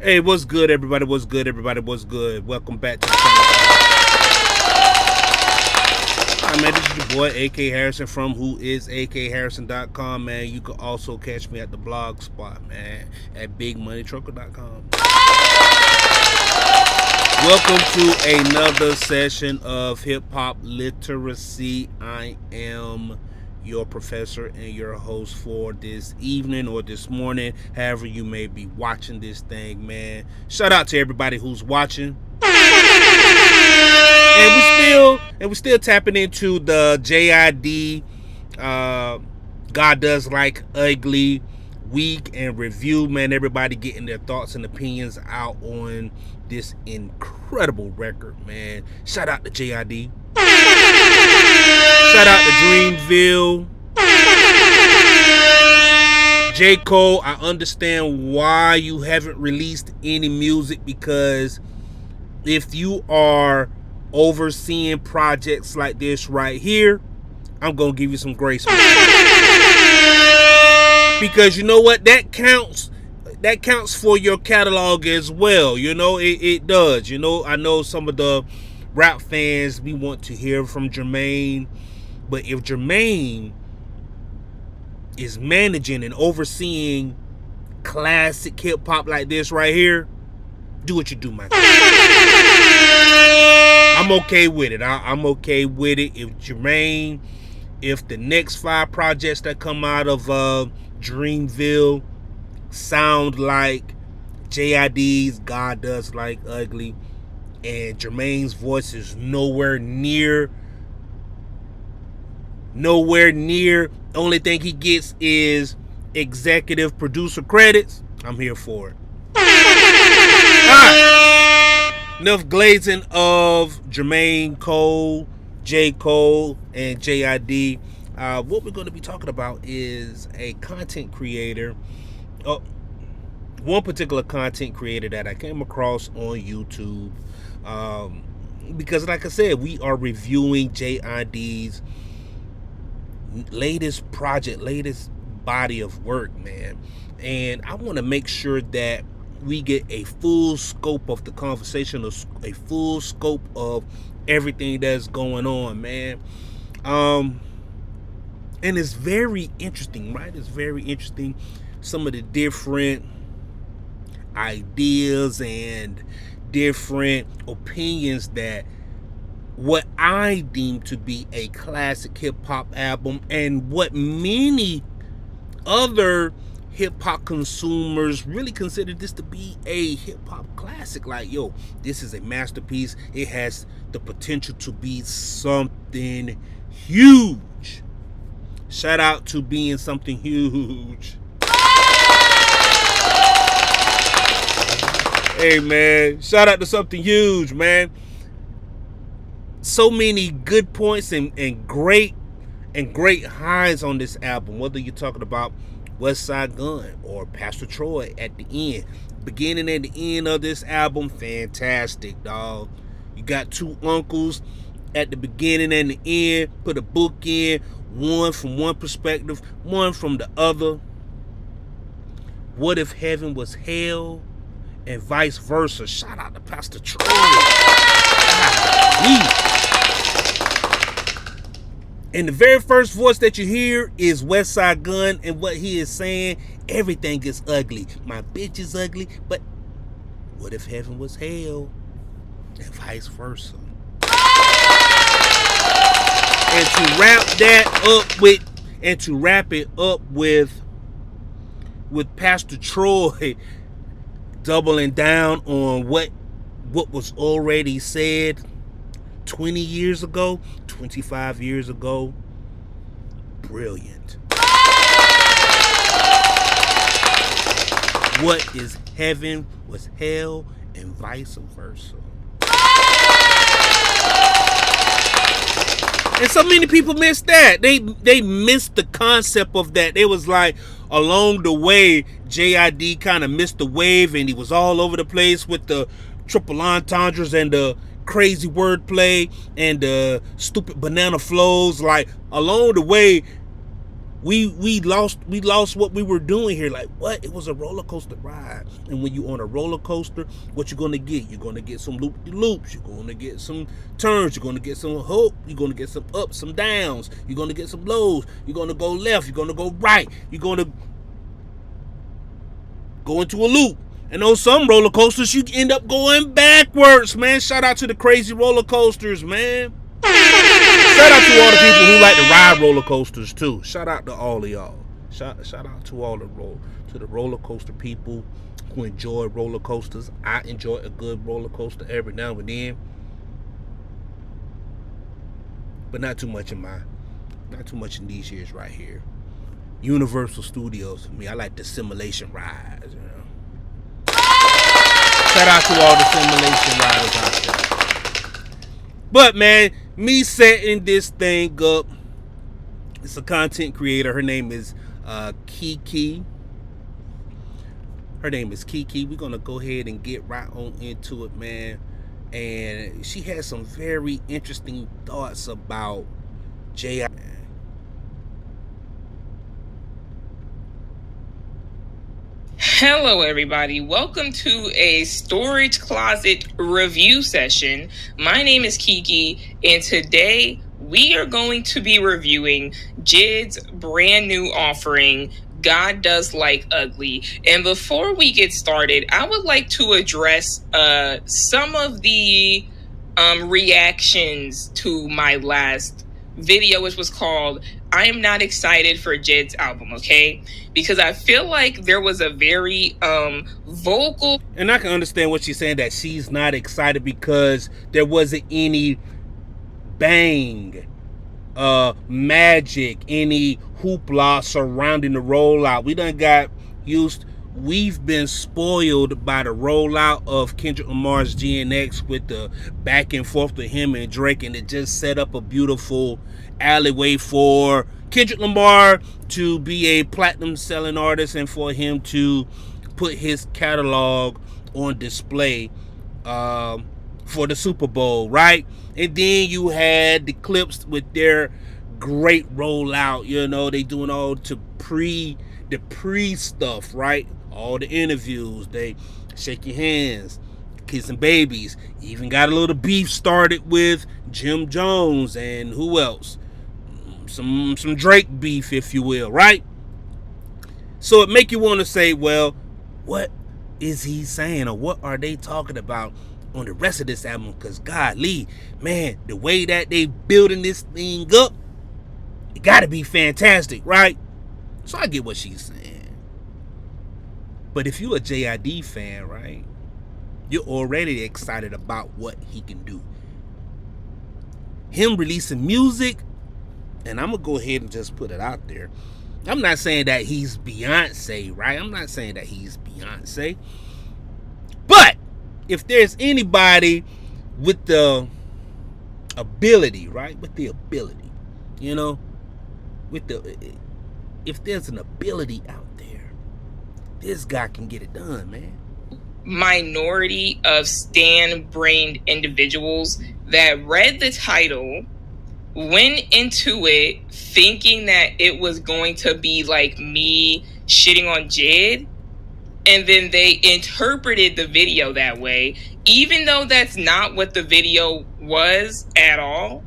Hey, what's good, everybody? What's good, everybody? What's good? Welcome back to the channel. Alright, man, this is your boy, AK Harrison from whoisakharrison.com, man. You can also catch me at the blog spot, man, at bigmoneytrucker.com. Welcome to another session of Hip Hop Literacy. I am your professor and your host for this evening or this morning, however you may be watching this thing, man. Shout out to everybody who's watching. And we still tapping into the JID God Does Like Ugly week and review, man. Everybody getting their thoughts and opinions out on this incredible record, man. Shout out to JID. Shout out to Dreamville. J. Cole, I understand why you haven't released any music, because if you are overseeing projects like this right here, I'm going to give you some grace. Because you know what? That counts for your catalog as well. You know, it does. You know, I know some of the rap fans, we want to hear from Jermaine, but if Jermaine is managing and overseeing classic hip hop like this right here, do what you do, my friend. I'm okay with it. I'm okay with it. If the next 5 projects that come out of Dreamville sound like JID's God Does Like Ugly, and Jermaine's voice is nowhere near. Only thing he gets is executive producer credits. I'm here for it. Alright. Enough glazing of Jermaine Cole, J. Cole, and JID. What we're going to be talking about is a content creator. One particular content creator that I came across on YouTube. Because like I said, we are reviewing JID's latest project, latest body of work, man. And I want to make sure that we get a full scope of the conversation, a full scope of everything that's going on, man. And it's very interesting, right? It's very interesting. Some of the different ideas and different opinions that what I deem to be a classic hip-hop album, and what many other hip-hop consumers really consider this to be a hip-hop classic. Like, yo, this is a masterpiece. It has the potential to be something huge. Shout out to being something huge. Hey, man, shout out to something huge, man. So many good points and great highs on this album. Whether you're talking about West Side Gun or Pastor Troy at the end, beginning and the end of this album, fantastic, dog. You got 2 uncles at the beginning and the end. Put a book in, one from one perspective, one from the other. What if heaven was hell? And vice versa. Shout out to Pastor Troy. And the very first voice that you hear is West Side Gun, and what he is saying, everything is ugly. My bitch is ugly, but what if heaven was hell? And vice versa. And to wrap it up with Pastor Troy doubling down on what was already said 20 years ago, 25 years ago. Brilliant. What is heaven was hell, and vice versa. And so many people missed that. They missed the concept of that. They was like, along the way, JID kind of missed the wave, and he was all over the place with the triple entendres and the crazy wordplay and the stupid banana flows. Like, along the way, We lost what we were doing here. Like, what? It was a roller coaster ride. And when you on a roller coaster, what you're gonna get? You're gonna get some loop loops. You're gonna get some turns. You're gonna get some hope. You're gonna get some ups, some downs. You're gonna get some lows. You're gonna go left. You're gonna go right. You're gonna go into a loop. And on some roller coasters, you end up going backwards, man. Shout out to the crazy roller coasters, man. Shout out to all the people who like to ride roller coasters too. Shout out to all of y'all. Shout out to all the roller coaster people who enjoy roller coasters. I enjoy a good roller coaster every now and then, but not too much in these years right here. Universal Studios for me. I like the simulation rides. You know? Shout out to all the simulation riders out there. But man, me setting this thing up, it's a content creator. Her name is Kexke. We're gonna go ahead and get right on into it, man. And she has some very interesting thoughts about JID'S. Hello everybody, welcome to a storage closet review session. My name is Kexke, and today we are going to be reviewing JID'S brand new offering, God Does Like Ugly. And before we get started, I would like to address some of the reactions to my last video, which was called I am not excited for JID'S album, okay? Because I feel like there was a very vocal, and I can understand what she's saying, that she's not excited because there wasn't any bang, magic, any hoopla surrounding the rollout. We've been spoiled by the rollout of Kendrick Lamar's GNX with the back and forth with him and Drake, and it just set up a beautiful alleyway for Kendrick Lamar to be a platinum selling artist and for him to put his catalog on display for the Super Bowl, right? And then you had the clips with their great rollout. You know, they doing all the pre stuff, right? All the interviews, they shaking hands, kissing babies. Even got a little beef started with Jim Jones and who else? Some Drake beef, if you will, right? So it make you want to say, well, what is he saying, or what are they talking about on the rest of this album? Because golly, man, the way that they building this thing up, it got to be fantastic, right? So I get what she's saying. But if you're a JID fan, right, you're already excited about what he can do. Him releasing music, and I'm going to go ahead and just put it out there. I'm not saying that he's Beyonce, right? But if there's anybody with the ability, right? You know, if there's an ability out there, this guy can get it done, man. Minority of stan-brained individuals that read the title, went into it thinking that it was going to be like me shitting on JID, and then they interpreted the video that way, even though that's not what the video was at all.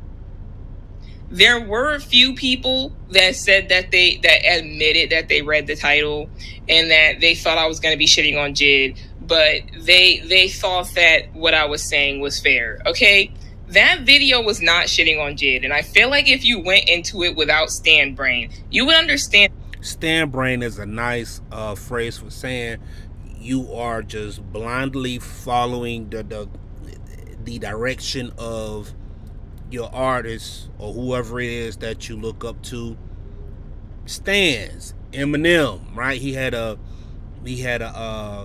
There were a few people that said that that admitted that they read the title and that they thought I was going to be shitting on JID, but they thought that what I was saying was fair. Okay, that video was not shitting on JID, and I feel like if you went into it without stan brain, you would understand. Stan brain is a nice phrase for saying you are just blindly following the direction of your artist or whoever it is that you look up to. Stans, Eminem, right? He had a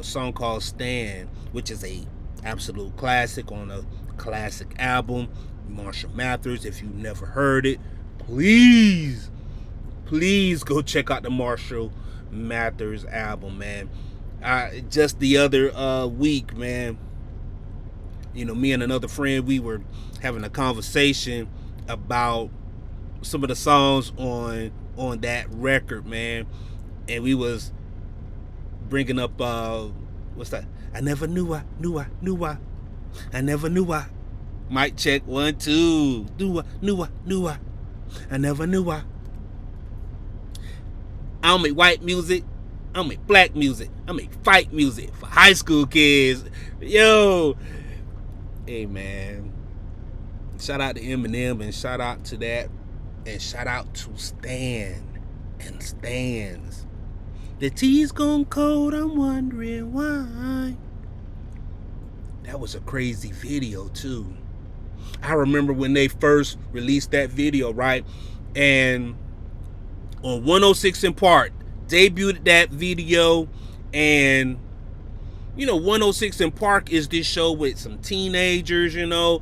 song called Stan, which is a absolute classic on a classic album, Marshall Mathers. If you've never heard it, please go check out the Marshall Mathers album, man. Just the other week, man, you know, me and another friend, we were having a conversation about some of the songs on on that record, man. And we was bringing up what's that? I never knew I never knew I. Mic check 1 2. Knew I never knew I. I don't make white music. I don't make black music. I make fight music for high school kids. Yo, hey man, shout out to Eminem and shout out to that, and shout out to Stan and Stans. The tea's gone cold, I'm wondering why. That was a crazy video too. I remember when they first released that video, right? And on 106 in Park debuted that video, and 106 in Park is this show with some teenagers, the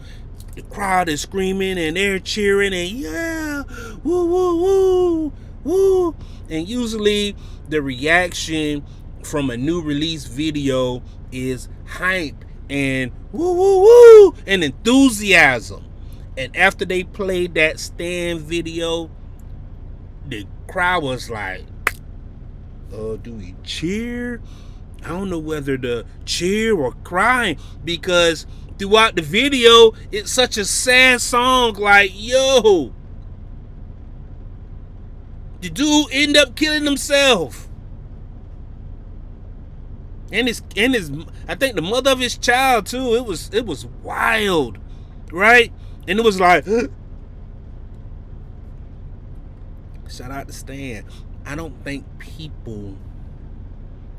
crowd is screaming and they're cheering and yeah, woo woo woo woo, and usually the reaction from a new release video is hype and woo woo woo and enthusiasm. And after they played that Stan video, the crowd was like, do we cheer? I don't know whether to cheer or cry, because throughout the video it's such a sad song. Like, yo, the dude end up killing himself, and his I think the mother of his child too. It was wild, right? And it was like shout out to Stan. I don't think people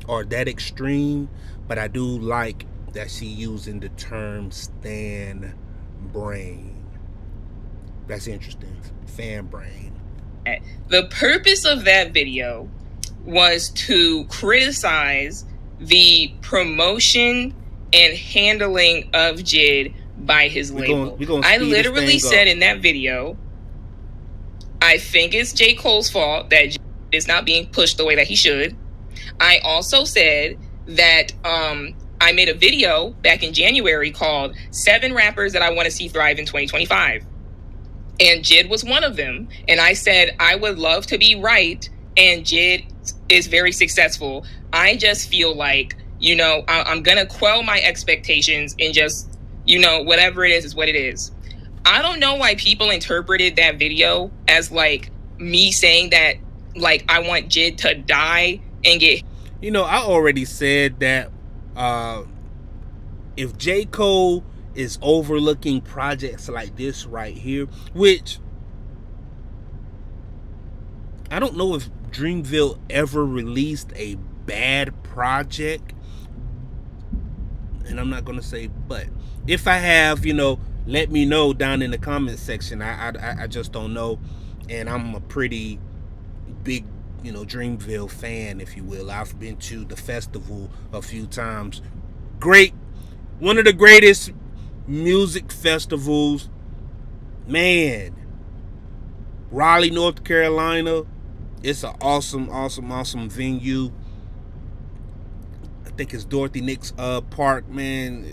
are that extreme, but I do like that she using the term Stan brain. That's interesting. Fan brain. The purpose of that video was to criticize the promotion and handling of JID by his label. I literally said in that video, I think it's J. Cole's fault that JID is not being pushed the way that he should. I also said that I made a video back in January called 7 Rappers That I Want to See Thrive in 2025. And JID was one of them. And I said, I would love to be right. And JID is very successful. I just feel like, I'm going to quell my expectations and just, whatever it is what it is. I don't know why people interpreted that video as like me saying that, like, I want JID to die and get... I already said that if J. Cole is overlooking projects like this right here, which I don't know if Dreamville ever released a bad project, and I'm not gonna say but. If I have, let me know down in the comment section. I just don't know, and I'm a pretty big Dreamville fan, if you will. I've been to the festival a few times. Great, one of the greatest music festivals, man. Raleigh, North Carolina. It's an awesome venue. I think it's Dorothy Nix Park, man.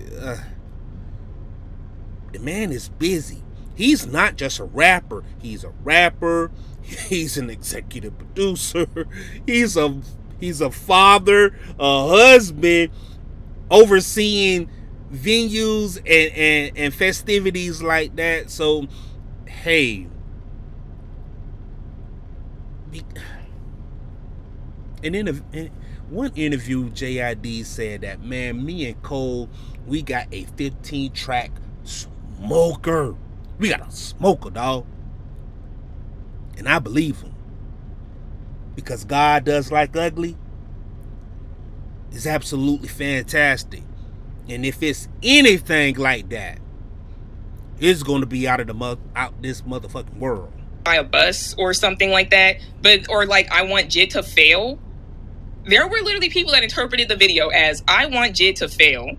The man is busy. He's not just a rapper. He's a rapper. He's an executive producer. He's a father, a husband, overseeing venues and festivities like that. So, hey, and in one interview, JID'S said that, man, me and Cole, we got a 15-track smoker. We got a smoker, dog. And I believe him, because God Does Like Ugly is absolutely fantastic. And if it's anything like that, it's going to be out this motherfucking world. By a bus or something like that, or like, I want JID to fail. There were literally people that interpreted the video as, I want JID to fail.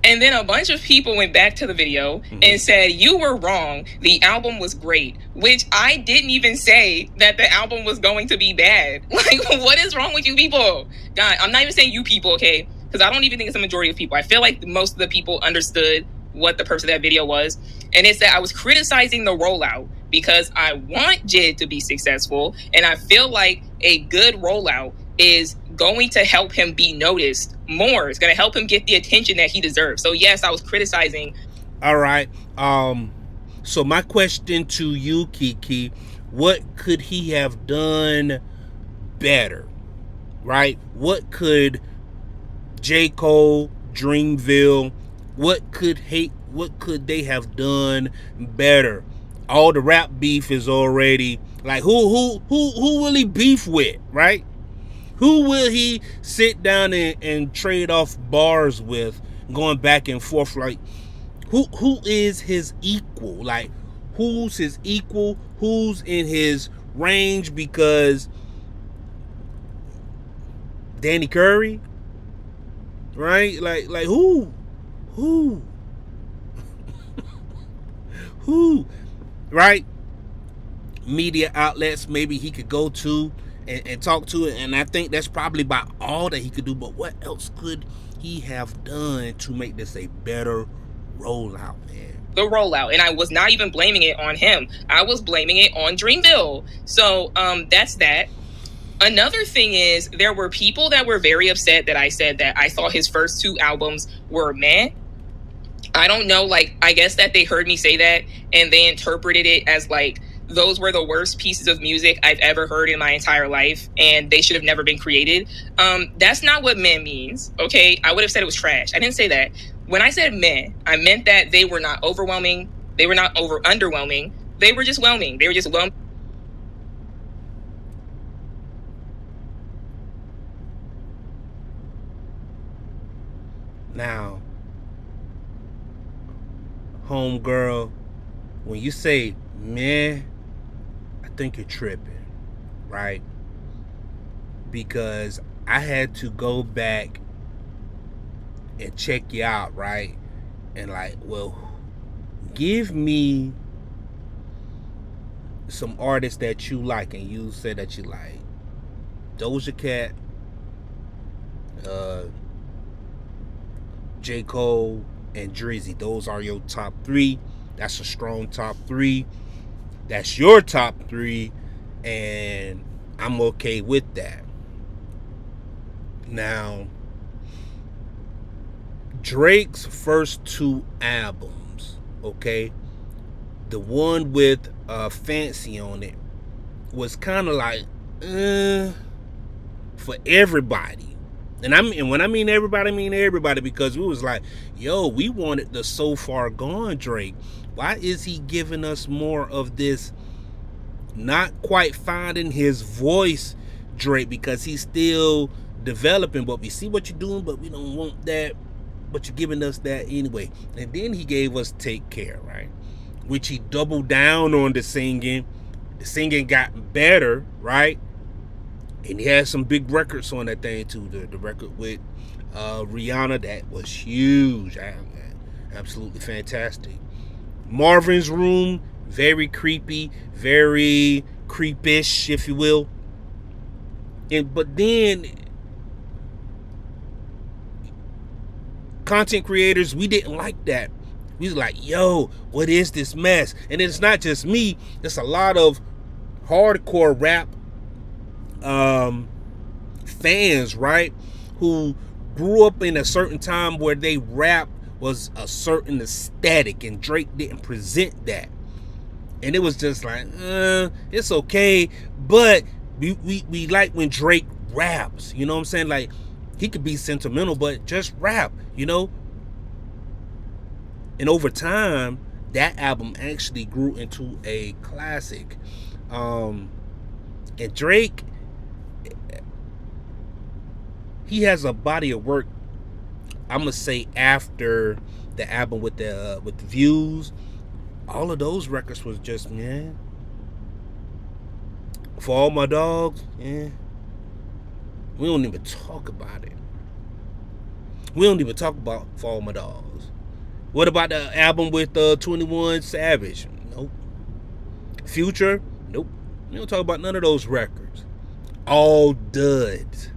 And then a bunch of people went back to the video and said, you were wrong. The album was great, which I didn't even say that the album was going to be bad. Like, what is wrong with you people? God, I'm not even saying you people, okay? Because I don't even think it's the majority of people. I feel like most of the people understood what the purpose of that video was. And it's that I was criticizing the rollout because I want JID to be successful, and I feel like a good rollout is going to help him be noticed more. It's going to help him get the attention that he deserves. So yes, I was criticizing. All right. So my question to you, Keke, what could he have done better? Right? What could J. Cole, Dreamville, what could they have done better? All the rap beef is already like who will he beef with, right? Who will he sit down and trade off bars with, going back and forth? Like who is his equal? Like who's his equal? Who's in his range? Because Danny Curry, right? Like who right? Media outlets maybe he could go to and talk to it, and I think that's probably about all that he could do. But what else could he have done to make this a better rollout, man? The rollout, and I was not even blaming it on him. I was blaming it on Dreamville. So that's that. Another thing is, there were people that were very upset that I said that I thought his first 2 albums were meh. I don't know, like, I guess that they heard me say that and they interpreted it as like those were the worst pieces of music I've ever heard in my entire life and they should have never been created. That's not what meh means, okay? I would have said it was trash. I didn't say that. When I said meh, I meant that they were not overwhelming. They were not underwhelming. They were just whelming. They were just whelming. Now, homegirl, when you say meh, I think you're tripping, right? Because I had to go back and check you out, right? And like, well, give me some artists that you like, and you said that you like Doja Cat, J. Cole, and Drizzy. Those are your top 3. That's a strong top 3. That's your top 3, and I'm okay with that. Now, Drake's first 2 albums, okay, the one with Fancy on it was kind of like for everybody. And when I mean everybody, I mean everybody, because we was like, yo, we wanted the So Far Gone Drake. Why is he giving us more of this not quite finding his voice Drake? Because he's still developing, but we see what you're doing, but we don't want that, but you're giving us that anyway. And then he gave us Take Care, right? Which he doubled down on the singing. The singing got better, right? And he had some big records on that thing too. The record with Rihanna, that was huge. Absolutely fantastic. Marvin's Room, very creepy, very creepish, if you will. But then content creators, we didn't like that. We was like, yo, what is this mess? And it's not just me. It's a lot of hardcore rap fans, right, who grew up in a certain time where they rap was a certain aesthetic, and Drake didn't present that, and it was just like it's okay, but we like when Drake raps, you know what I'm saying? Like, he could be sentimental, but just rap, you know. And over time, that album actually grew into a classic. And Drake, he has a body of work, I'm gonna say, after the album with the Views. All of those records was just, man. For All My Dogs, yeah. We don't even talk about it. We don't even talk about For All My Dogs. What about the album with 21 Savage? Nope. Future? Nope. We don't talk about none of those records. All duds.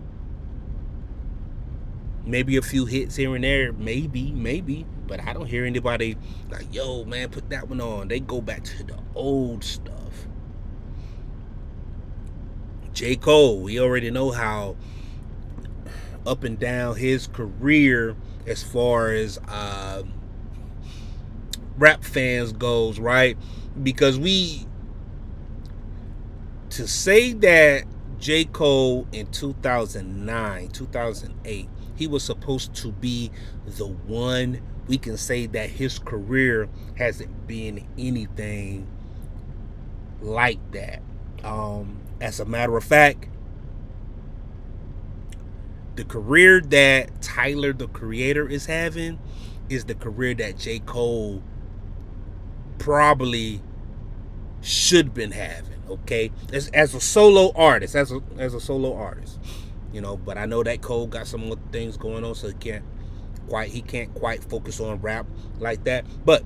Maybe a few hits here and there, maybe. But I don't hear anybody like, yo, man, put that one on. They go back to the old stuff. J. Cole, we already know how up and down his career as far as rap fans goes, right? Because to say that J. Cole in 2009, 2008, he was supposed to be the one, we can say that his career hasn't been anything like that. As a matter of fact, the career that Tyler, the Creator, is having is the career that J. Cole probably should have been having. Okay, as a solo artist, as a solo artist, you know. But I know that Cole got some more things going on, so he can't quite focus on rap like that. But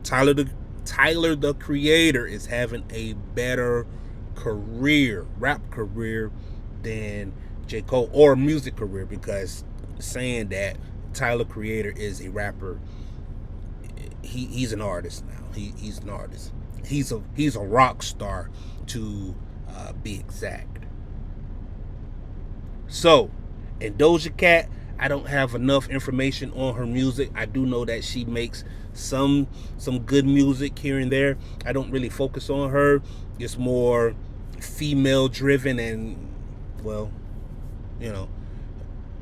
Tyler the Creator is having a better rap career than J. Cole, or music career, because saying that Tyler Creator is a rapper, he's an artist now. He's an artist. He's a rock star, to be exact. So, and Doja Cat, I don't have enough information on her music. I do know that she makes some good music here and there. I don't really focus on her. It's more female driven, and well, you know,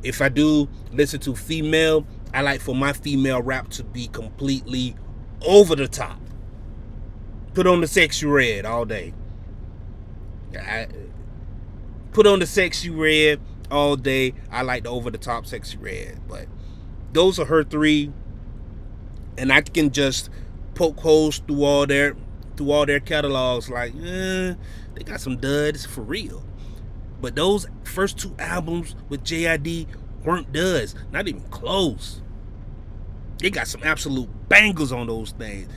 if I do listen to female, I like for my female rap to be completely over the top. Put on the Sexy Red all day. Put on the Sexy Red all day. I like the over the top Sexy Red. But those are her three, and I can just poke holes through all their catalogs. Like, they got some duds for real. But those first two albums with JID weren't duds, not even close. They got some absolute bangers on those things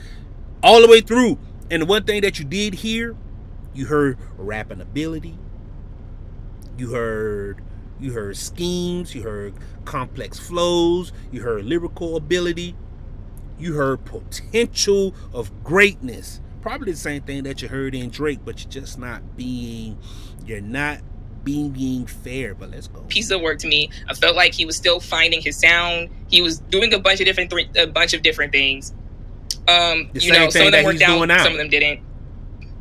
all the way through. And the one thing that you did hear, you heard rapping ability, you heard schemes, you heard complex flows, you heard lyrical ability, you heard potential of greatness. Probably the same thing that you heard in Drake, but you're not being fair. But let's go. Piece of work to me. I felt like he was still finding his sound. He was doing a bunch of different things. You know, some of them worked out, some of them didn't.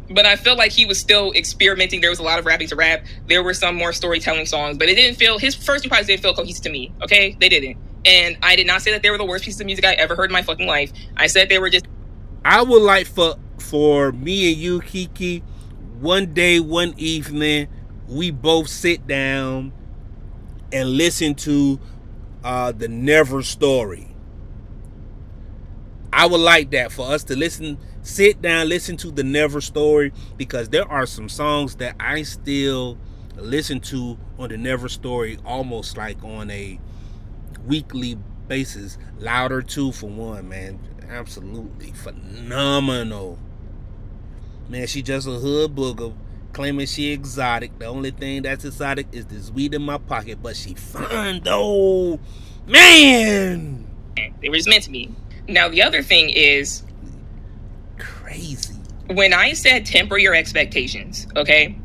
But I felt like he was still experimenting. There was a lot of rapping to rap. There were some more storytelling songs, but it didn't feel, his first two projects didn't feel cohesive to me. Okay, they didn't. And I did not say that they were the worst pieces of music I ever heard in my fucking life. I said they were just. I would like for me and you, Kiki, one day, one evening, we both sit down and listen to the Never Story. I would like that, for us to sit down, listen to the Never Story, because there are some songs that I still listen to on the Never Story almost like on a weekly basis. Louder 2 for one, man. Absolutely phenomenal. Man, she just a hood booger claiming she exotic. The only thing that's exotic is this weed in my pocket, but she fun though. Man! They were just meant to be. Now, the other thing is crazy. When I said temper your expectations, okay?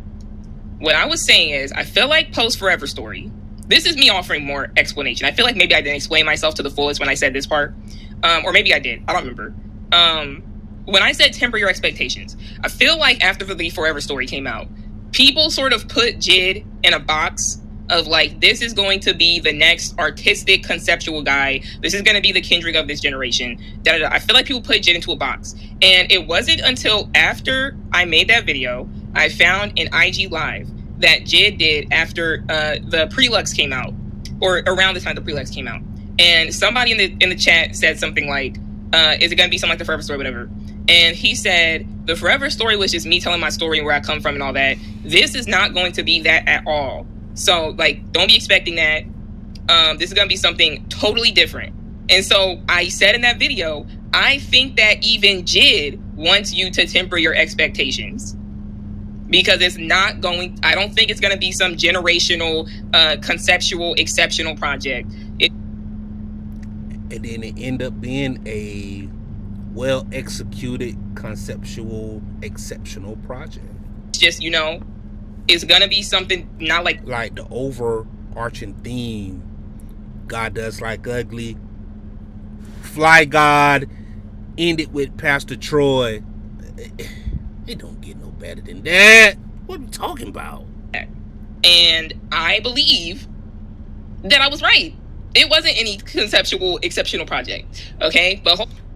What I was saying is, I feel like post Forever Story. This is me offering more explanation. I feel like maybe I didn't explain myself to the fullest when I said this part. Or maybe I did. I don't remember. When I said temper your expectations, I feel like after the Forever Story came out, people sort of put JID in a box of like, this is going to be the next artistic conceptual guy. This is going to be the Kendrick of this generation. Da-da-da. I feel like people put JID into a box. And it wasn't until after I made that video, I found an IG Live that JID did after the Prelux came out, or around the time the Prelux came out. And somebody in the chat said something like, is it going to be something like the Forever Story, whatever? And he said, the Forever Story was just me telling my story and where I come from and all that. This is not going to be that at all. So, like, don't be expecting that. This is going to be something totally different. And so I said in that video, I think that even JID wants you to temper your expectations. because it's not going, I don't think it's going to be some generational, conceptual, exceptional project. And then it end up being a well executed, conceptual, exceptional project. It's just, you know, it's going to be something not like the overarching theme. God does like ugly. Fly God ended with Pastor Troy. It don't get no better than that. What are we talking about? And I believe that I was right. It wasn't any conceptual, exceptional project. Okay?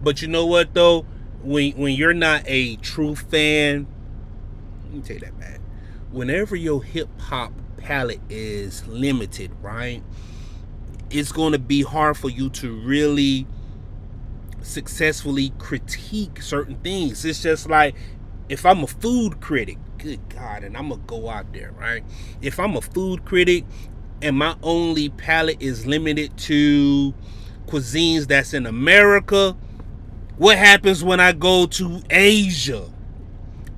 But you know what, though? When you're not a true fan, let me take that back. Whenever your hip-hop palette is limited, right? It's going to be hard for you to really successfully critique certain things. It's just like, if I'm a food critic, good God, and I'm going to go out there, right? If I'm a food critic and my only palette is limited to cuisines that's in America, what happens when I go to Asia?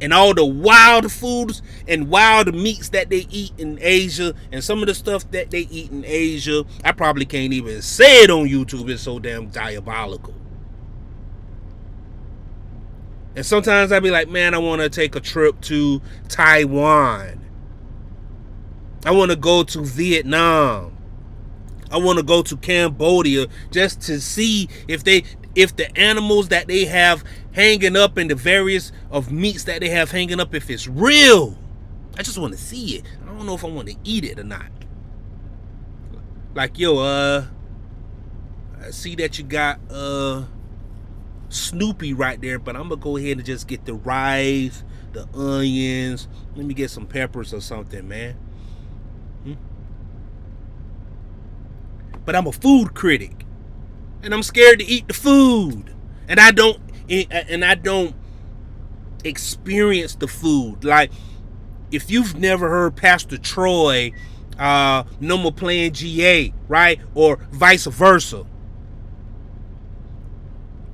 And all the wild foods and wild meats that they eat in Asia, and some of the stuff that they eat in Asia, I probably can't even say it on YouTube. It's so damn diabolical. And sometimes I be like, man, I want to take a trip to Taiwan. I want to go to Vietnam. I want to go to Cambodia just to see if the animals that they have hanging up and the various of meats that they have hanging up, if it's real. I just want to see it. I don't know if I want to eat it or not. Like, yo, I see that you got Snoopy right there, but I'm gonna go ahead and just get the rice, the onions. Let me get some peppers or something, man. But I'm a food critic, and I'm scared to eat the food, and I don't experience the food. Like, if you've never heard Pastor Troy, No More Playing GA, right, or vice versa,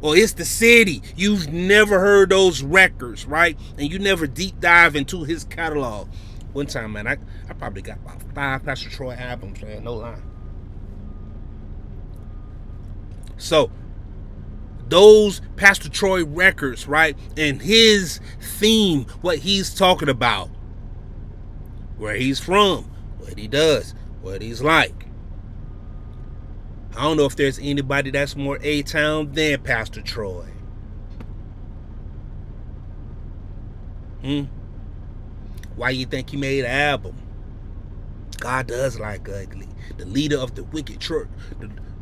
or It's the City, you've never heard those records, right, and you never deep dive into his catalog. One time, man, I probably got about 5 Pastor Troy albums, man, no lie. So those Pastor Troy records, right, and his theme, what he's talking about, where he's from, what he does, what he's like. I don't know if there's anybody that's more A-Town than Pastor Troy. Why you think he made an album? God does like ugly. The leader of the wicked church.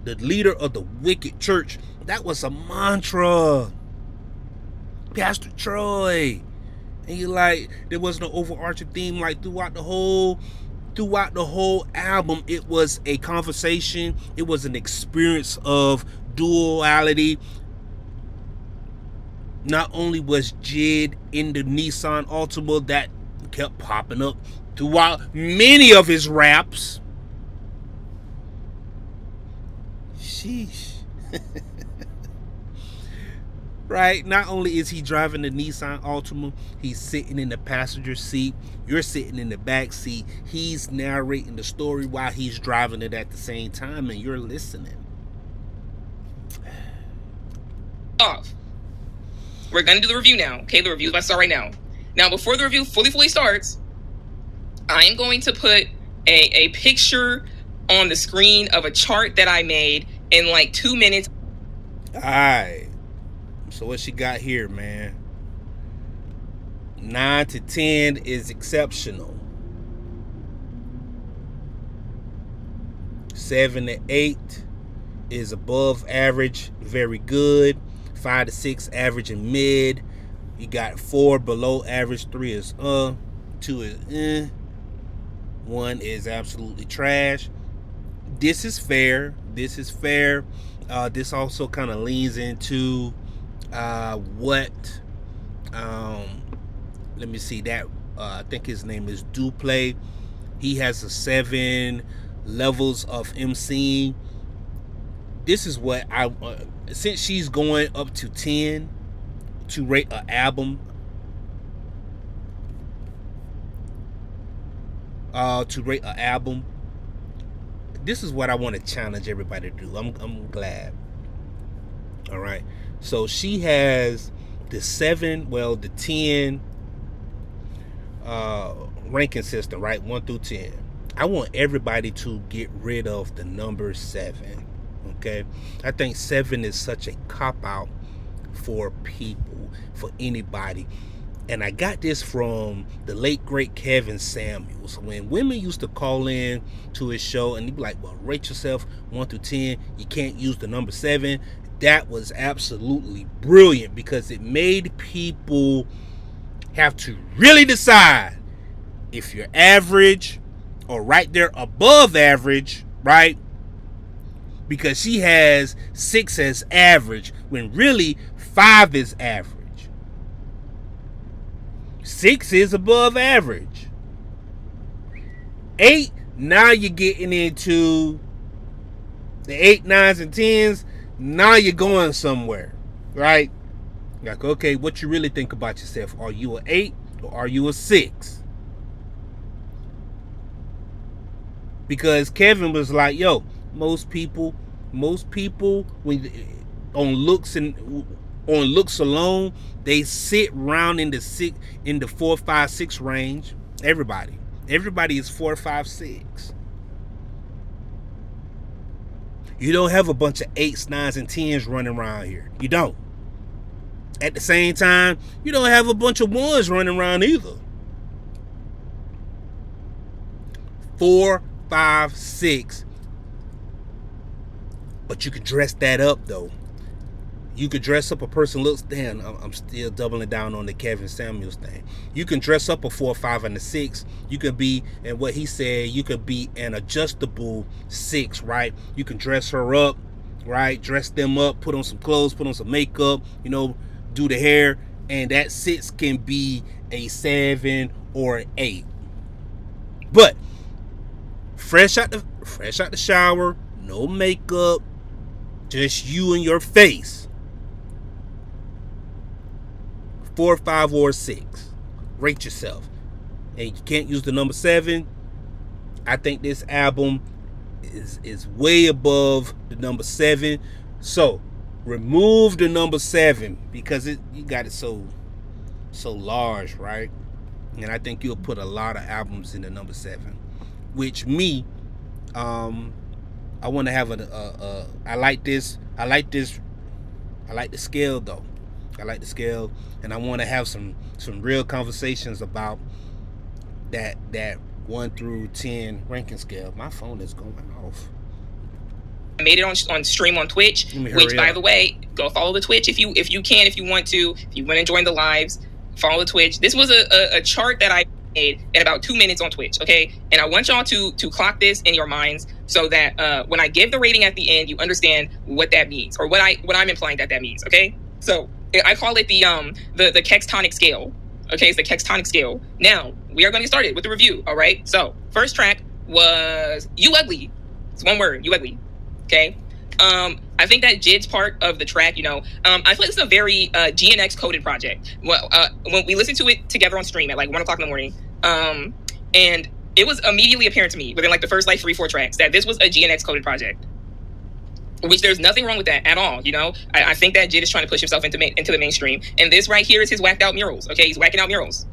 The leader of the wicked church. That was a mantra. Pastor Troy. And you like, there was no overarching theme like throughout the whole album. It was a conversation. It was an experience of duality. Not only was JID in the Nissan Altima that kept popping up throughout many of his raps. Sheesh. Right? Not only is he driving the Nissan Altima, he's sitting in the passenger seat. You're sitting in the back seat. He's narrating the story while he's driving it at the same time, and you're listening. Off. We're going to do the review now. Okay, the review is about to start right now. Now, before the review fully starts, I am going to put a picture on the screen of a chart that I made in like 2 minutes. Alright. So what she got here, man? 9 to 10 is exceptional. 7 to 8 is above average, very good. 5 to 6 average and mid. You got 4 below average. 3 is 2 is 1 is absolutely trash. This is fair. This also kind of leans into what let me see that I think his name is Duplay. He has a 7 levels of MC. This is what I since she's going up to 10 to rate an album, to rate an album, this is what I want to challenge everybody to do. I'm glad. All right. So she has the 10 ranking system, right? 1 through 10. I want everybody to get rid of the number 7. Okay? I think 7 is such a cop out for people, for anybody. And I got this from the late great Kevin Samuels. When women used to call in to his show and he'd be like, well, rate yourself 1 through 10. You can't use the number 7. That was absolutely brilliant because it made people have to really decide if you're average or right there above average, right? Because she has 6 as average when really 5 is average. 6 is above average. 8, now you're getting into the 8, 9s, and 10s. Now you're going somewhere, right? Like, okay, what you really think about yourself? Are you an 8 or are you a 6? Because Kevin was like, yo, most people when on looks alone, they sit around in the 4, 5, 6 range. Everybody is 4, 5, 6. You don't have a bunch of 8s, 9s, and 10s running around here. You don't. At the same time, you don't have a bunch of 1s running around either. 4, 5, 6. But you can dress that up though. You could dress up a person looks, damn, I'm still doubling down on the Kevin Samuels thing. You can dress up a 4, 5, and a 6. You can be, and what he said, you could be an adjustable 6, right? You can dress her up, right? Dress them up, put on some clothes, put on some makeup, do the hair, and that 6 can be a 7 or an 8. But fresh out the shower, no makeup, just you and your face. 4, 5, or 6. Rate yourself. And you can't use the number 7. I think this album is way above the number 7. So remove the number 7 because you got it so large, right? And I think you'll put a lot of albums in the number 7. Which me, I want to have I like the scale though. I like the scale, and I want to have some real conversations about that 1 through 10 ranking scale. My phone is going off. I made it on stream on Twitch, which by the way, go follow the Twitch if you want to join the lives, follow the Twitch. This was a chart that I made in about 2 minutes on Twitch, okay? And I want y'all to clock this in your minds so that when I give the rating at the end, you understand what that means or what I'm implying that means, okay? So I call it the Kextonic scale. Okay, it's the Kextonic scale. Now we are going to get started with the review. All right. So first track was "You Ugly." It's one word, "You Ugly." Okay. I think that JID'S part of the track, I feel like this is a very GNX coded project. Well, when we listened to it together on stream at like 1 o'clock in the morning, and it was immediately apparent to me within like the first like 3-4 tracks that this was a GNX coded project. Which there's nothing wrong with that at all, I think that JID is trying to push himself into the mainstream, and this right here is his whacked out murals. Okay, he's whacking out murals.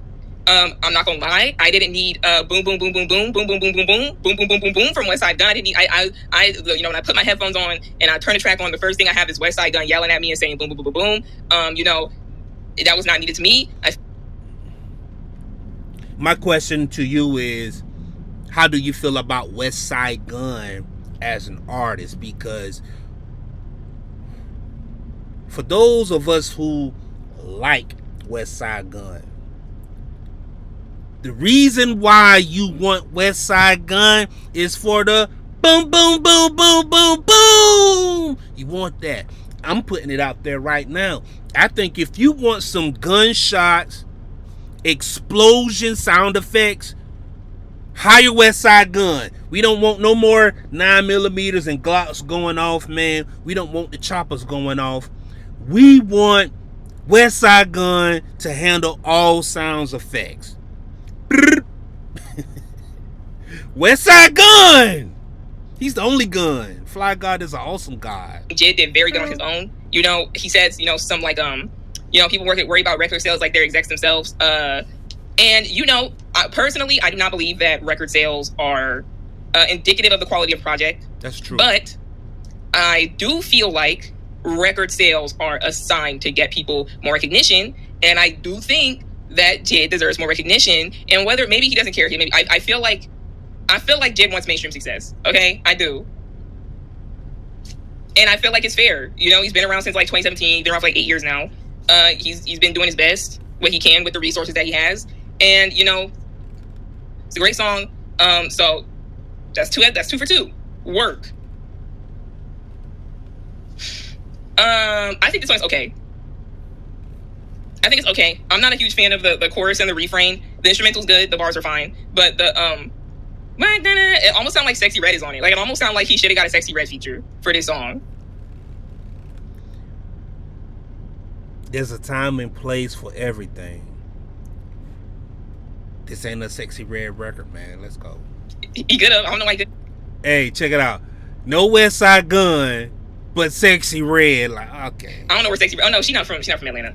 I'm not gonna lie, I didn't need boom boom boom boom boom boom boom boom boom boom boom boom boom boom boom from West Side Gun. I didn't need, I when I put my headphones on and I turn the track on, the first thing I have is West Side Gun yelling at me and saying boom boom boom boom boom. That was not needed to me. My question to you is, how do you feel about West Side Gun as an artist? Because for those of us who like West Side Gun, the reason why you want West Side Gun is for the boom boom boom boom boom boom. You want that. I'm putting it out there right now. I think if you want some gunshots, explosion sound effects, hire West Side Gun. We don't want no more 9mm and Glocks going off, man. We don't want the choppers going off. We want West Side Gun to handle all sounds effects. Westside Gun. He's the only gun. Fly God is an awesome guy. JID did very good on his own. You know, he says, you know, some like you know, people worry about record sales like they're execs themselves. And you know, personally, I do not believe that record sales are indicative of the quality of the project. That's true. But I do feel like record sales are a sign to get people more recognition, and I do think that JID deserves more recognition. And whether maybe he doesn't care, maybe I feel like JID wants mainstream success. Okay, I do. And I feel like it's fair. You know, he's been around since like 2017. Been around for like 8 years now. He's been doing his best, what he can with the resources that he has. And you know, it's a great song. So that's two for two. Work. I think this song's okay. I think it's okay. I'm not a huge fan of the chorus and the refrain. The instrumental's good. The bars are fine. But the it almost sounds like Sexy Red is on it. Like it almost sounds like he should have got a Sexy Red feature for this song. There's a time and place for everything. This ain't a Sexy Red record, man. Let's go. He could have. I don't know why he did. Hey, check it out. No Westside Gun, but Sexy Red. Like, okay. I don't know where Sexy Red. Oh no, she's not from Atlanta.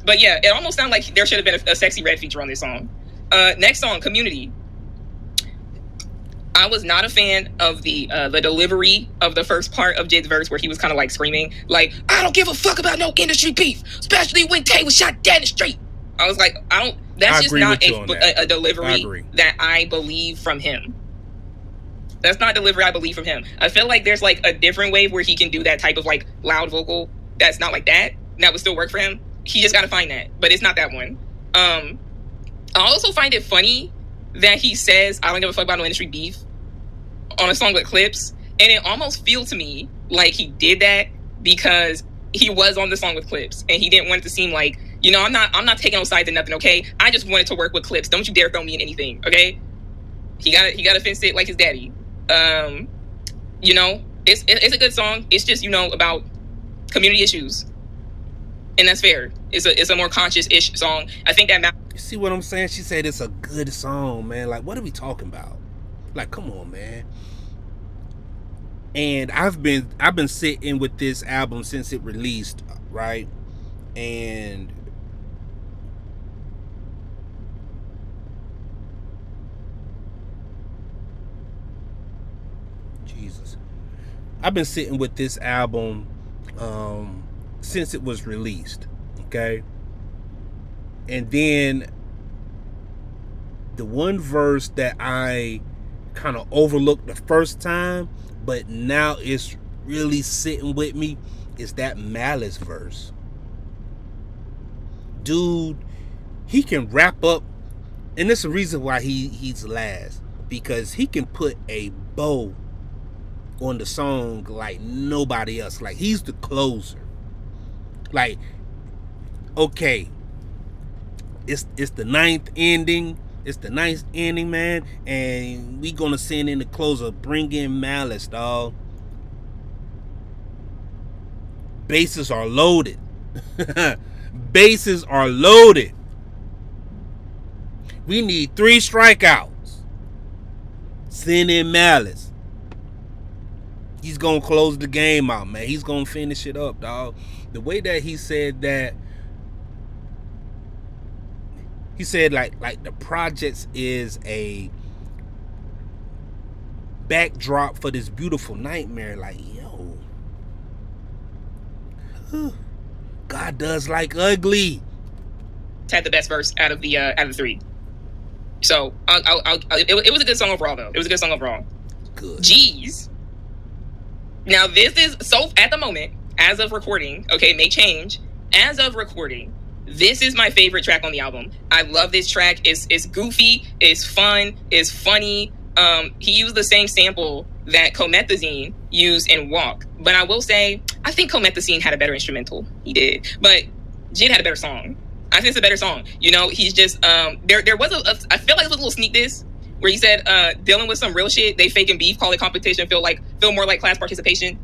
But yeah, it almost sounded like there should have been a Sexy Red feature on this song. Next song, Community. I was not a fan of the delivery of the first part of JID's verse where he was kind of like screaming, like, I don't give a fuck about no industry beef, especially when Tay was shot dead in the street. I was like, that's just not a delivery that I believe from him. That's not delivery I believe from him. I feel like there's like a different way where he can do that type of like loud vocal that's not like that. And that would still work for him. He just got to find that. But it's not that one. I also find it funny that he says, I don't give a fuck about no industry beef on a song with Clips. And it almost feels to me like he did that because he was on the song with Clips. And he didn't want it to seem like, you know, I'm not taking no sides in nothing, okay? I just wanted to work with Clips. Don't you dare throw me in anything, okay? He got to fence it like his daddy. You know, it's a good song. It's just, you know, about community issues. And that's fair. It's a more conscious-ish song. I think that you see what I'm saying? She said it's a good song, man. Like, what are we talking about? Like, come on, man. And I've been sitting with this album since it released, right? And Jesus, I've been sitting with this album since it was released, okay? And then the one verse that I kind of overlooked the first time, but now it's really sitting with me, is that Malice verse. Dude, he can wrap up, and that's the reason why he's last, because he can put a bow on the song like nobody else. Like, he's the closer. Like, okay, it's the ninth ending. It's the ninth ending, man, and we gonna send in the closer. Bring in Malice, dog. Bases are loaded. Bases are loaded. We need 3 strikeouts. Send in Malice. He's gonna close the game out, man. He's gonna finish it up, dog. The way that he said that, he said like the projects is a backdrop for this beautiful nightmare. Like, yo, God does like ugly. Had the best verse out of the 3. So it was a good song overall, though. It was a good song overall. Good. JID'S. Now this is so at the moment, as of recording. Okay, may change. As of recording, this is my favorite track on the album. I love this track. It's goofy. It's fun. It's funny. He used the same sample that Comethazine used in Walk. But I will say, I think Comethazine had a better instrumental. He did. But JID had a better song. I think it's a better song. You know, he's just, there was I feel like it was a little sneak diss where he said, dealing with some real shit, they faking beef, call it competition, feel more like class participation.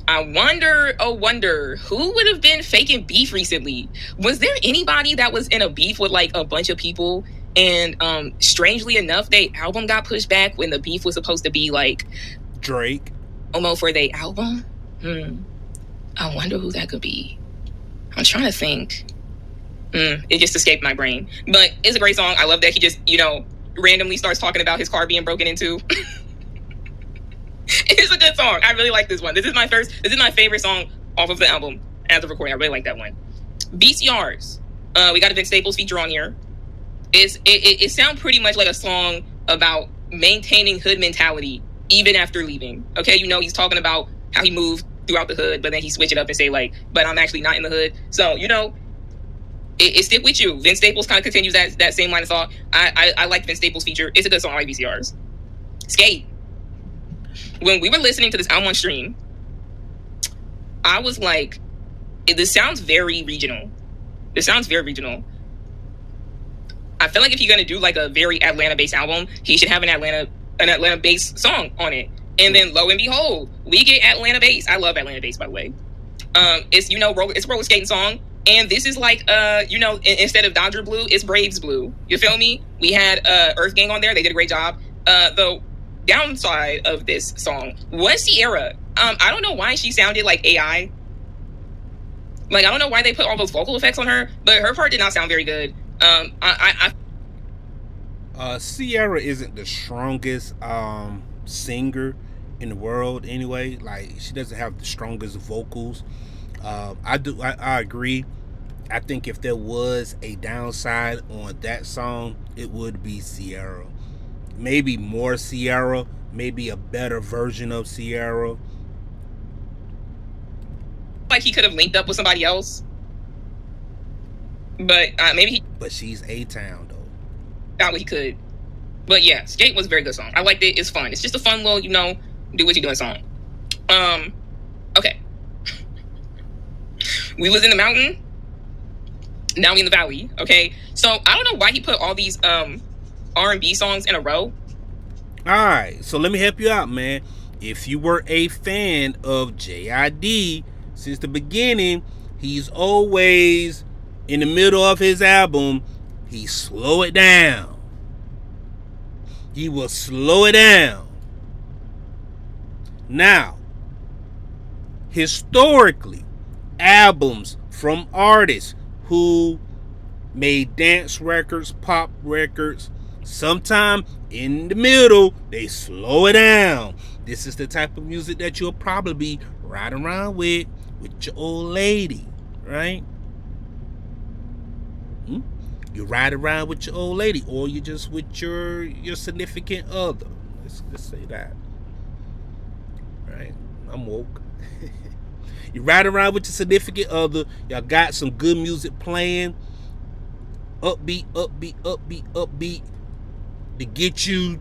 I wonder who would have been faking beef recently. Was there anybody that was in a beef with like a bunch of people And strangely enough, their album got pushed back when the beef was supposed to be like Drake. Omo for their album. I wonder who that could be. I'm trying to think. It just escaped my brain. But it's a great song. I love that he just, randomly starts talking about his car being broken into. It's a good song. I really like this one. This is my favorite song off of the album as of recording. I really like that one. VCRs. We got a Vince Staples feature on here. It sounds pretty much like a song about maintaining hood mentality even after leaving. Okay, he's talking about how he moved throughout the hood, but then he switch it up and say like, but I'm actually not in the hood. So it stick with you. Vince Staples kind of continues that same line of thought. I like Vince Staples feature. It's a good song. I like VCRs. Skate. When we were listening to this album on stream, I was like, this sounds very regional. I feel like if you're gonna do like a very Atlanta-based album, he should have an Atlanta-based song on it. And then lo and behold, we get Atlanta bass. I love Atlanta bass, by the way. It's it's a roller skating song, and this is like instead of Dodger Blue, it's Braves Blue. You feel me? We had Earth Gang on there. They did a great job. The downside of this song was Sierra. I don't know why she sounded like AI. Like, I don't know why they put all those vocal effects on her, but her part did not sound very good. Sierra isn't the strongest singer in the world anyway. Like, she doesn't have the strongest vocals. I agree. I think if there was a downside on that song, it would be Sierra. Maybe more Sierra, maybe a better version of Sierra. Like he could have linked up with somebody else, but maybe But she's A-Town though. Thought he could. But yeah, Skate was a very good song. I liked it. It's fun. It's just a fun little, do what you doing song. Okay. We was in the mountain. Now we in the valley. Okay. So I don't know why he put all these R&B songs in a row. Alright, so let me help you out, man. If you were a fan of JID since the beginning, he's always in the middle of his album, he slow it down. He will slow it down. Now, historically, albums from artists who made dance records, pop records, sometime in the middle, they slow it down. This is the type of music that you'll probably be riding around with your old lady, right? You ride around with your old lady, or you just with your significant other. Let's say that, right? I'm woke. You ride around with your significant other. Y'all got some good music playing, upbeat, to get you,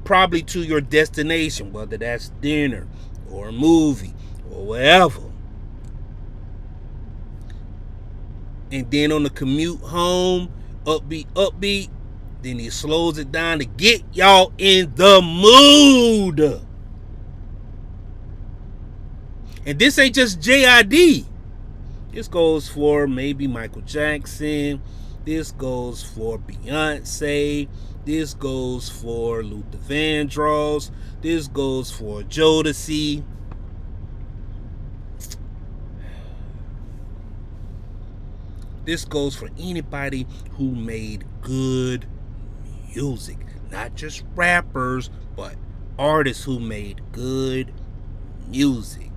probably to your destination, whether that's dinner or a movie or whatever. And then on the commute home, upbeat, then he slows it down to get y'all in the mood. And this ain't just JID. This goes for maybe Michael Jackson. This goes for Beyonce. This goes for Luther Vandross. This goes for Jodeci. This goes for anybody who made good music. Not just rappers, but artists who made good music.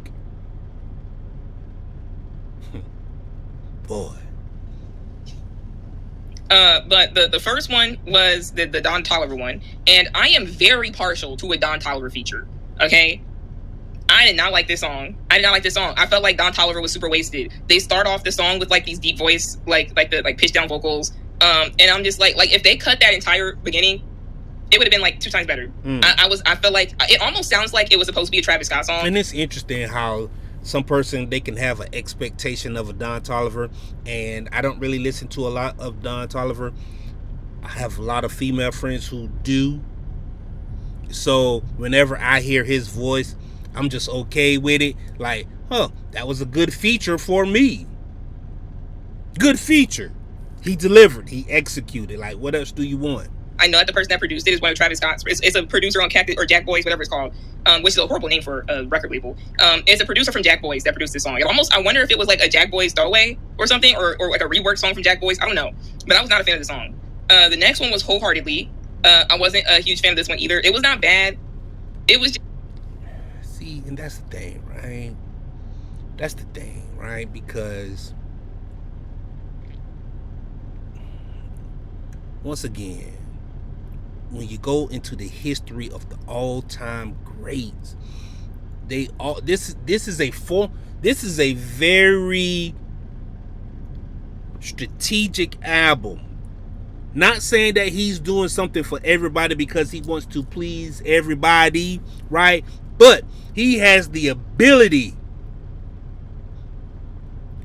Boy. But the first one was the Don Toliver one. And I am very partial to a Don Toliver feature. Okay? I did not like this song. I felt like Don Toliver was super wasted. They start off the song with like these deep voice, like the pitch down vocals. And I'm just like if they cut that entire beginning, it would have been like 2 times better. I felt like it almost sounds like it was supposed to be a Travis Scott song. And it's interesting how some person, they can have an expectation of a Don Toliver, and I don't really listen to a lot of Don Toliver. I have a lot of female friends who do. So whenever I hear his voice, I'm just okay with it. Like, that was a good feature for me. Good feature. He delivered. He executed. Like, what else do you want? I know that the person that produced it is one of Travis Scott's. It's a producer on Cactus or Jack Boys, whatever it's called, which is a horrible name for a record label. It's a producer from Jack Boys that produced this song. I wonder if it was like a Jack Boys throwaway or something, or like a rework song from Jack Boys. I don't know, but I was not a fan of the song. The next one was Wholeheartedly. I wasn't a huge fan of this one either. It was not bad. It was just... See, and that's the thing, right? That's the thing, right? Because once again, when you go into the history of the all-time greats, they all this is a very strategic album. Not saying that he's doing something for everybody because he wants to please everybody, right? But he has the ability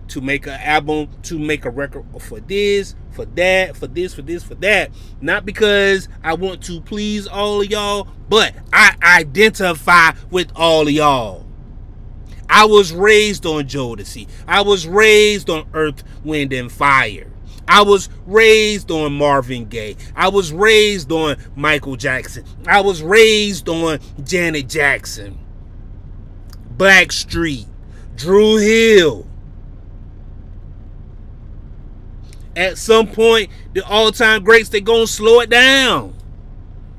to make an album, to make a record for this, for that, for this, for this, for that. Not because I want to please all of y'all, but I identify with all of y'all. I was raised on Jodeci. I was raised on Earth, Wind, and Fire. I was raised on Marvin Gaye. I was raised on Michael Jackson. I was raised on Janet Jackson, Blackstreet, Drew Hill. At some point, the all-time greats, they're going to slow it down.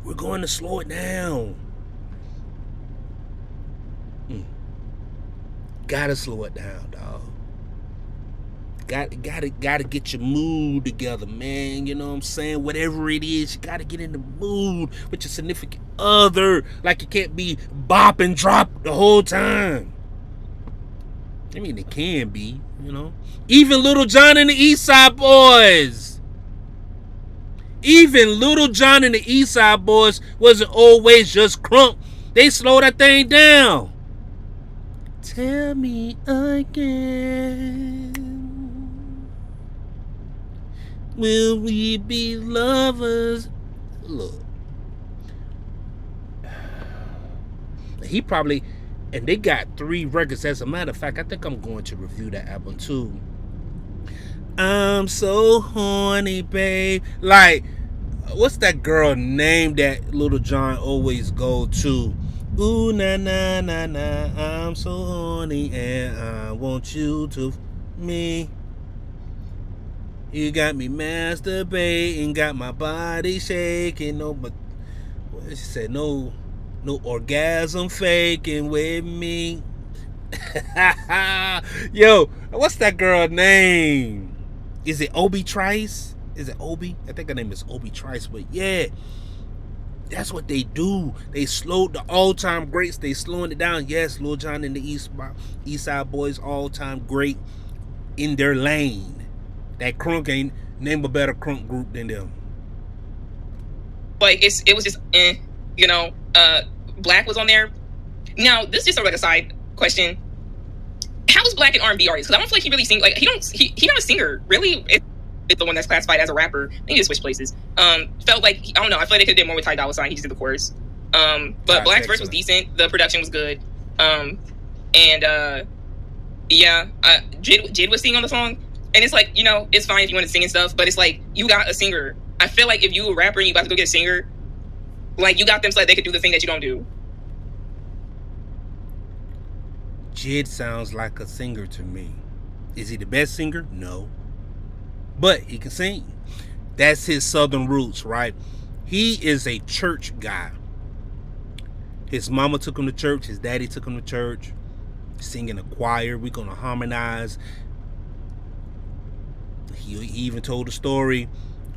We're going to slow it down. Gotta slow it down, dog. Gotta get your mood together, man. You know what I'm saying? Whatever it is, you gotta get in the mood with your significant other. Like, you can't be bop and drop the whole time. I mean, it can be, you know. Even Little John and the East Side Boys. Even Little John and the East Side Boys wasn't always just crunk. They slowed that thing down. Tell me again, will we be lovers? Look, he probably, and they got 3 records. As a matter of fact, I think I'm going to review that album too. I'm so horny, babe. Like, what's that girl name that Little John always go to? Ooh, na na na na, I'm so horny and I want you to me. You got me masturbating, got my body shaking. No, but she said no orgasm faking with me. Yo, what's that girl name? Is it Obi Trice? Is it Obi? I think her name is Obi Trice. But yeah, that's what they do. They slowed the all-time greats. They slowing it down. Yes, Lil Jon and the East Side Boys, all-time great in their lane. That crunk ain't name a better crunk group than them. Like, it was just, you know. Black was on there. Now, this is just sort of like a side question. How is Black an R&B artist? Because I don't feel like he really sings. Like, he's not a singer, really. It's the one that's classified as a rapper. They need to switch places. Felt like, I don't know, I feel like they could have did more with Ty Dolla $ign. He just did the chorus. But Black's verse was decent. The production was good. Yeah, Jid was singing on the song. And it's like, you know, it's fine if you want to sing and stuff, but it's like, you got a singer. I feel like if you a rapper and you about to go get a singer, like, you got them so that they could do the thing that you don't do. Jid sounds like a singer to me. Is he the best singer? No. But he can sing. That's his southern roots, right? He is a church guy. His mama took him to church. His daddy took him to church. Singing a choir. We're going to harmonize. He even told a story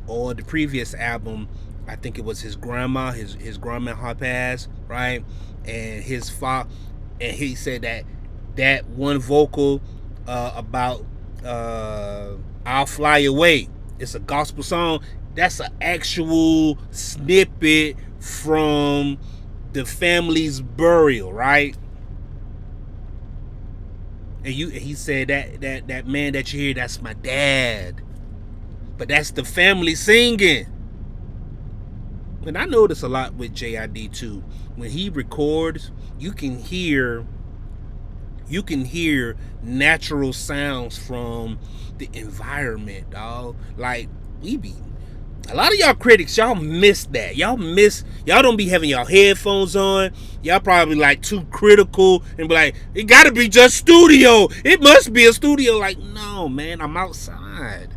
on the previous album. I think it was his grandma. His grandma had passed, right? And his father, and he said that one vocal about I'll Fly Away. It's a gospel song. That's an actual snippet from the family's burial, right? And he said that man that you hear, that's my dad. But that's the family singing. And I notice a lot with JID too. When he records, you can hear You can hear natural sounds from the environment, dog. Like, we be, a lot of y'all critics, y'all miss that. Y'all don't be having y'all headphones on. Y'all probably like too critical and be like, it gotta be just studio. It must be a studio. Like, no, man, I'm outside.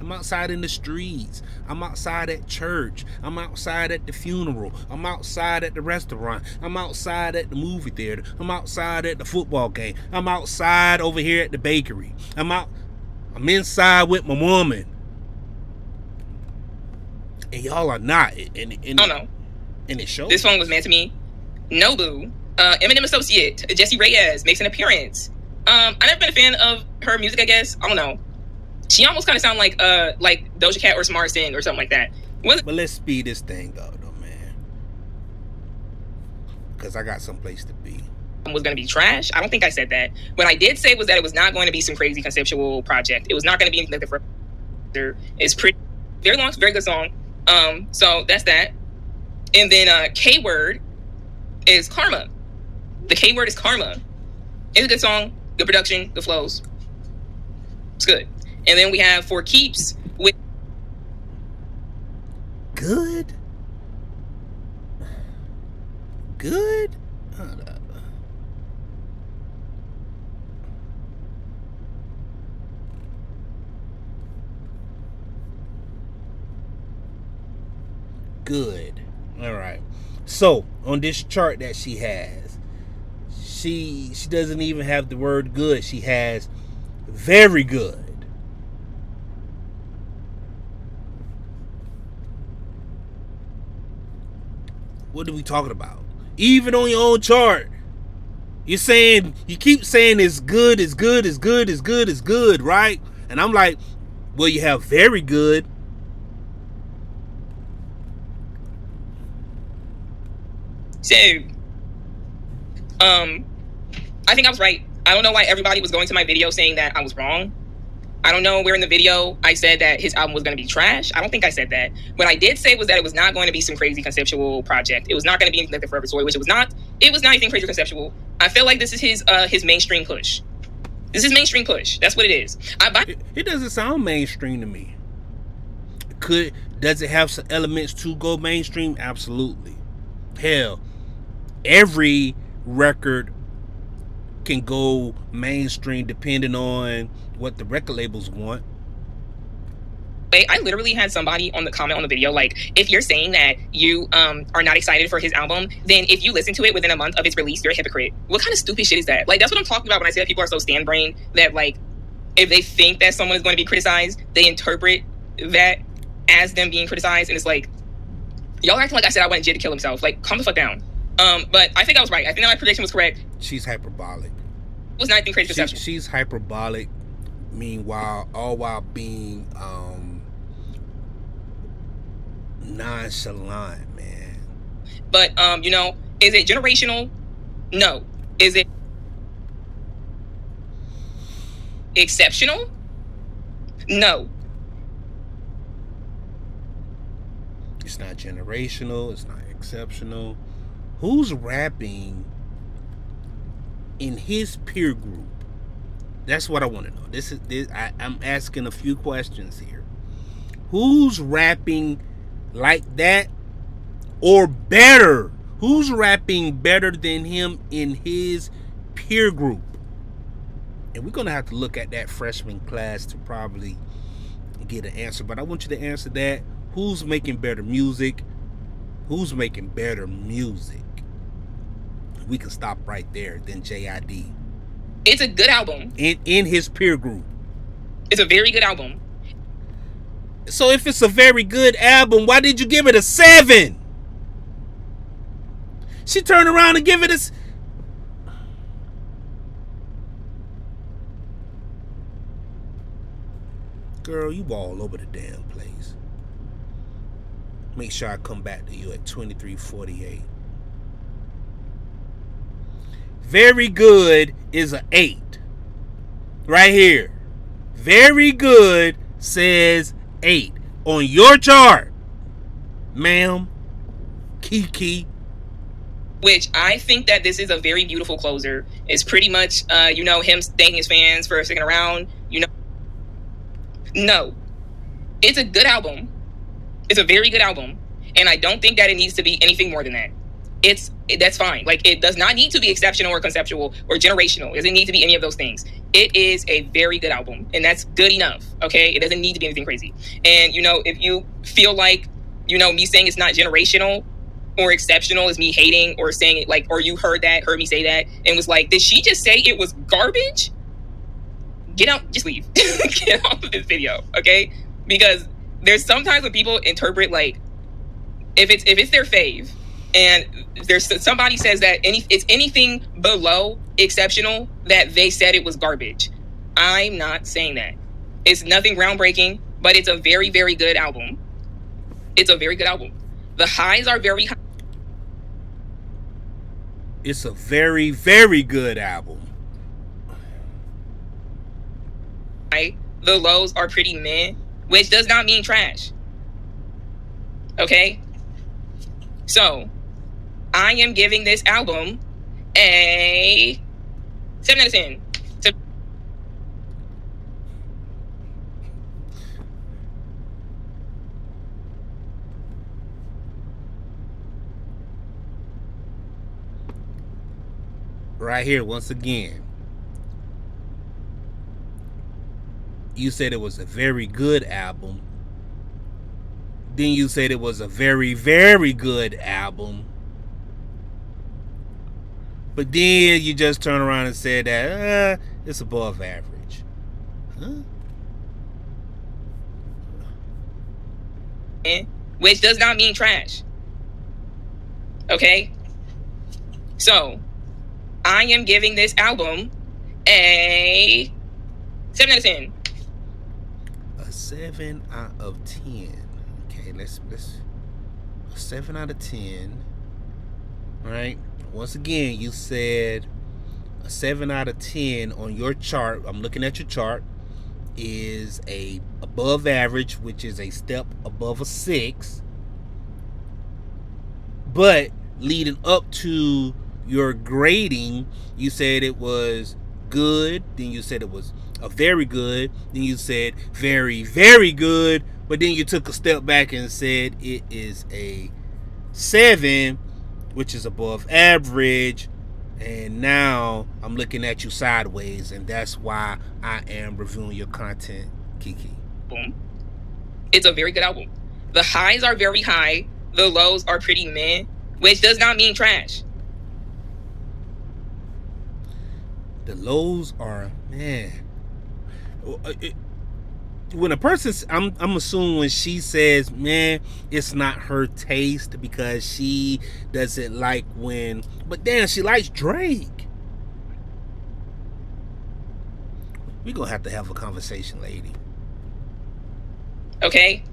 I'm outside in the streets. I'm outside at church. I'm outside at the funeral. I'm outside at the restaurant. I'm outside at the movie theater. I'm outside at the football game. I'm outside over here at the bakery. I'm inside with my woman. And y'all are not. And oh no. And it shows. This song was meant to me. Nobu, Eminem associate, Jessie Reyes makes an appearance. I've never been a fan of her music, I guess. I don't know. She almost kind of sound like Doja Cat or Smart Sin or something like that. But let's speed this thing up, though, man. Because I got someplace to be. Was going to be trash. I don't think I said that. What I did say was that it was not going to be some crazy conceptual project. It was not going to be anything like the first. It's pretty, very long, very good song. So that's that. And then K-Word is Karma. The K-Word is Karma. It's a good song, good production, good flows. It's good. And then we have For Keeps with good. Good. Good. All right. So on this chart that she has, she doesn't even have the word good. She has very good. What are we talking about? Even on your own chart, you keep saying it's good, it's good, it's good, it's good, it's good, right? And I'm like, well, you have very good. So, I think I was right. I don't know why everybody was going to my video saying that I was wrong. I don't know where in the video I said that his album was going to be trash. I don't think I said that. What I did say was that it was not going to be some crazy conceptual project. It was not going to be anything like the Forever Story, which it was not. It was not anything crazy or conceptual. I feel like this is his mainstream push. This is mainstream push. That's what it is. It doesn't sound mainstream to me. Does it have some elements to go mainstream? Absolutely. Hell, every record can go mainstream depending on what the record labels want. I literally had somebody on the comment on the video like, if you're saying that you are not excited for his album, then if you listen to it within a month of its release, you're a hypocrite. What kind of stupid shit is that? Like, that's what I'm talking about when I say that people are so stand brain that, like, if they think that someone is going to be criticized, they interpret that as them being criticized, and it's like, y'all acting like I said I wanted Jid to kill himself. Like, calm the fuck down. But I think I was right. I think that my prediction was correct. She's hyperbolic. It was not anything crazy conceptual. She's hyperbolic. Meanwhile, all while being nonchalant, man. But is it generational? No. Is it exceptional? No. It's not generational. It's not exceptional. Who's rapping in his peer group? That's what I want to know. I'm asking a few questions here. Who's rapping like that or better? Who's rapping better than him in his peer group? And we're going to have to look at that freshman class to probably get an answer. But I want you to answer that. Who's making better music? Who's making better music? We can stop right there. Then JID. It's a good album. In his peer group. It's a very good album. So if it's a very good album, why did you give it a 7? She turned around and give it a... Girl, you all over the damn place. Make sure I come back to you at 23:48. Very good is an 8. Right here. Very good says 8. On your chart, ma'am, Kiki, which I think that this is a very beautiful closer. It's pretty much, you know, him thanking his fans for sticking around. You know, no, it's a good album. It's a very good album, and I don't think that it needs to be anything more than that. That's fine. Like, it does not need to be exceptional or conceptual or generational. It doesn't need to be any of those things. It is a very good album, and that's good enough. Okay, it doesn't need to be anything crazy. And you know, if you feel like, you know, me saying it's not generational or exceptional is me hating or saying it like, or you heard me say that and was like, did she just say it was garbage? Get out, just leave. Get off of this video, okay? Because there's sometimes when people interpret, like, if it's their fave and there's somebody says that it's anything below exceptional, that they said it was garbage. I'm not saying that. It's nothing groundbreaking, but it's a very, very good album. It's a very good album. The highs are very high. It's a very, very good album. The lows are pretty meh, which does not mean trash. Okay? So, I am giving this album a 7 out of 10. Right here, once again, you said it was a very good album. Then you said it was a very, very good album. But then you just turn around and said that it's above average. Huh? Which does not mean trash. Okay? So, I am giving this album a 7 out of 10. A 7 out of 10. Okay, let's a 7 out of 10. All right. Once again, you said a 7 out of 10 on your chart. I'm looking at your chart. Is a above average, which is a step above a 6. But leading up to your grading, you said it was good, then you said it was a very good, then you said very, very good, but then you took a step back and said it is a 7, which is above average, and now I'm looking at you sideways, and that's why I am reviewing your content, Kiki. Boom. It's a very good album. The highs are very high, the lows are pretty meh, which does not mean trash. The lows are, man. When a person's, I'm assuming when she says, man, it's not her taste because she doesn't like when, but damn, she likes Drake. We're gonna have to have a conversation, lady. Okay?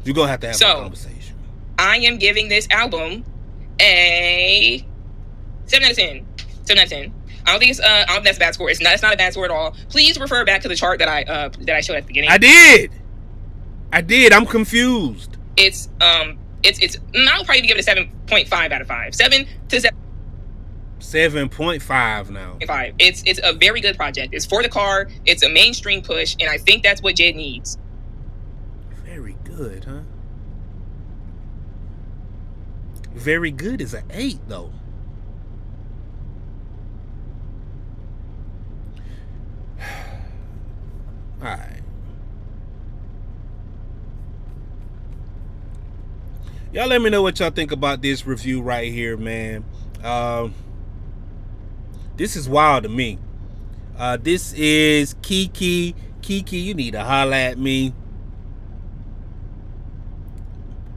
You're gonna have to have a conversation. I am giving this album a 7 out of 10. 7 out of 10. I don't think that's a bad score. It's not a bad score at all. Please refer back to the chart that I showed at the beginning. I did. I'm confused. It's I'll probably give it a 7.5 out of 5. 7 to 7. 7.5 now. 5. It's a very good project. It's for the car. It's a mainstream push, and I think that's what JID needs. Very good, huh? Very good is an 8 though. Alright. Y'all let me know what y'all think about this review right here, man. This is wild to me. This is Kiki. Kiki, you need to holler at me.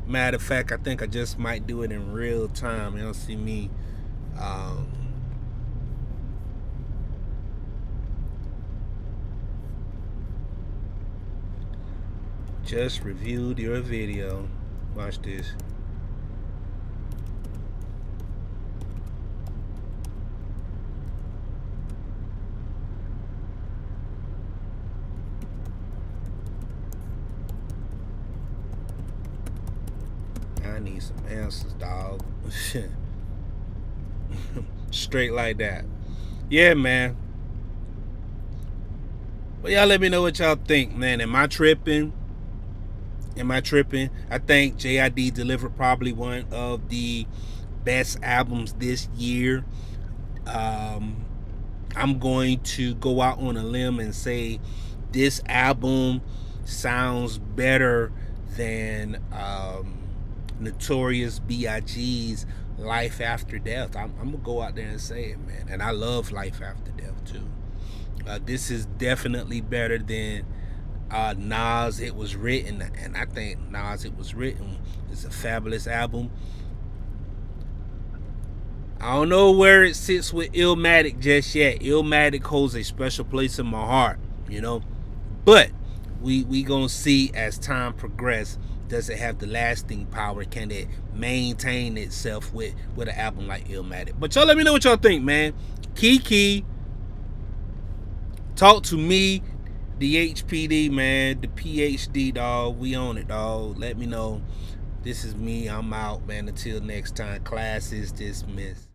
Matter of fact, I think I just might do it in real time. Y'all see me. Just reviewed your video. Watch this. I need some answers, dog. Straight like that. Yeah, man. But y'all let me know what y'all think, man. Am I tripping? I think JID delivered probably one of the best albums this year. I'm going to go out on a limb and say this album sounds better than Notorious B.I.G.'s Life After Death. I'm gonna go out there and say it, man. And I love Life After Death too. This is definitely better than Nas It Was Written, and I think Nas It Was Written is a fabulous album. I don't know where it sits with Illmatic just yet. Illmatic holds a special place in my heart, you know. But we gonna see as time progresses. Does it have the lasting power? Can it maintain itself with an album like Illmatic? But y'all let me know what y'all think, man. Keke, talk to me, the HPD, man, the PhD, dog. We on it, dog. Let me know. This is me. I'm out, man. Until next time, class is dismissed.